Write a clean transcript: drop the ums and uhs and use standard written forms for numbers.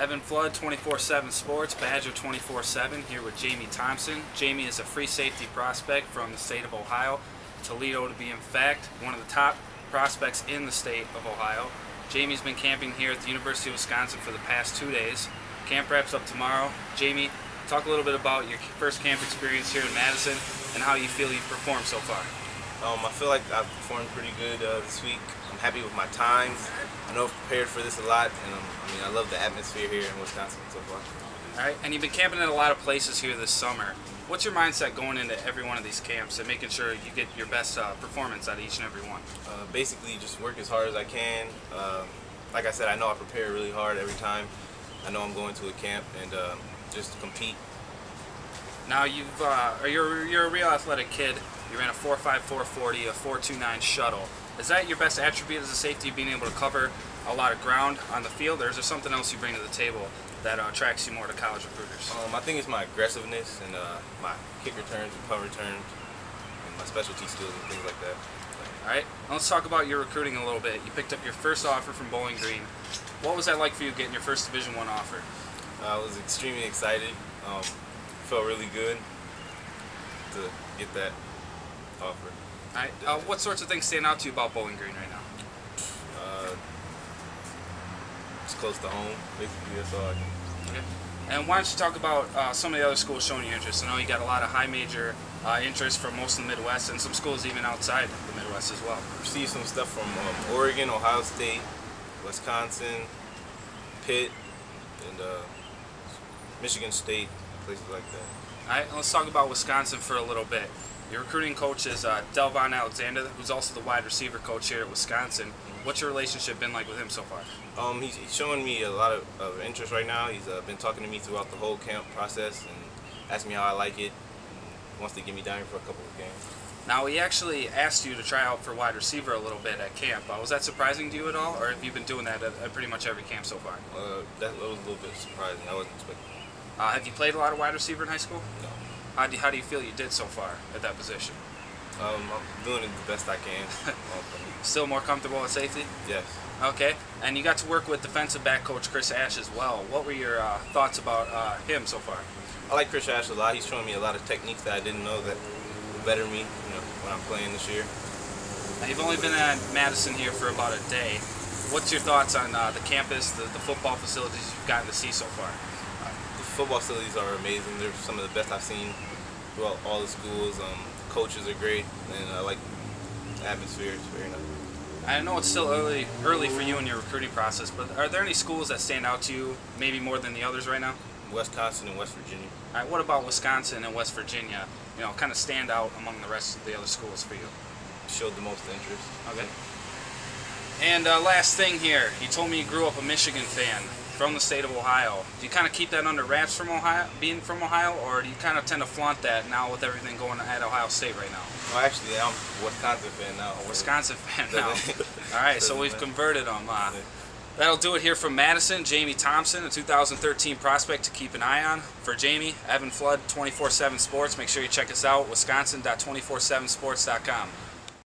Evan Flood, 24/7 Sports, Badger247, here with Jayme Thompson. Jayme is a free safety prospect from the state of Ohio, Toledo to be in fact, one of the top prospects in the state of Ohio. Jayme's been camping here at the University of Wisconsin for the past 2 days. Camp wraps up tomorrow. Jayme, talk a little bit about your first camp experience here in Madison and how you feel you've performed so far. I feel like I've performed pretty good this week. I'm happy with my times. I know I've prepared for this a lot, and I love the atmosphere here in Wisconsin so far. All right, and you've been camping at a lot of places here this summer. What's your mindset going into every one of these camps and making sure you get your best performance out of each and every one? Basically, just work as hard as I can. Like I said, I know I prepare really hard every time. I know I'm going to a camp and just compete. Now you're a real athletic kid. You ran a 4.54 40, a 4.29 shuttle. Is that your best attribute as a safety, being able to cover a lot of ground on the field, or is there something else you bring to the table that attracts you more to college recruiters? I think it's my aggressiveness and my kick returns and punt returns and my specialty skills and things like that. All right, now let's talk about your recruiting a little bit. You picked up your first offer from Bowling Green. What was that like for you getting your first Division I offer? I was extremely excited. Felt really good to get that offer. All right, what sorts of things stand out to you about Bowling Green right now? It's close to home, basically. That's all I can. Okay. And why don't you talk about some of the other schools showing you interest? I know you got a lot of high major interest from most of the Midwest and some schools even outside the Midwest as well. Received some stuff from Oregon, Ohio State, Wisconsin, Pitt, and Michigan State, places like that. All right, let's talk about Wisconsin for a little bit. Your recruiting coach is Delvon Alexander, who's also the wide receiver coach here at Wisconsin. What's your relationship been like with him so far? He's showing me a lot of interest right now. He's been talking to me throughout the whole camp process and asked me how I like it. He wants to get me down here for a couple of games. Now, he actually asked you to try out for wide receiver a little bit at camp. Was that surprising to you at all, or have you been doing that at pretty much every camp so far? That was a little bit surprising. I wasn't expecting it. Have you played a lot of wide receiver in high school? No. How do you feel you did so far at that position? I'm doing it the best I can. Still more comfortable at safety? Yes. Okay. And you got to work with defensive back coach Chris Ash as well. What were your thoughts about him so far? I like Chris Ash a lot. He's showing me a lot of techniques that I didn't know that will better me, when I'm playing this year. Now, you've only been at Madison here for about a day. What's your thoughts on the campus, the football facilities you've gotten to see so far? The football facilities are amazing. They're some of the best I've seen throughout all the schools. Coaches are great, and I like the atmosphere. It's very nice. I know it's still early for you in your recruiting process, but are there any schools that stand out to you, maybe more than the others right now? Wisconsin and West Virginia. All right, what about Wisconsin and West Virginia? Kind of stand out among the rest of the other schools for you? Showed the most interest. Okay. And last thing here, you told me you grew up a Michigan fan from the state of Ohio. Do you kind of keep that under wraps from Ohio, being from Ohio, or do you kind of tend to flaunt that now with everything going at Ohio State right now? Well, actually, I'm a Wisconsin fan now. A Wisconsin fan now. All right, so we've converted them. That'll do it here from Madison. Jayme Thompson, a 2013 prospect to keep an eye on. For Jayme, Evan Flood, 24/7 Sports. Make sure you check us out, wisconsin.247sports.com.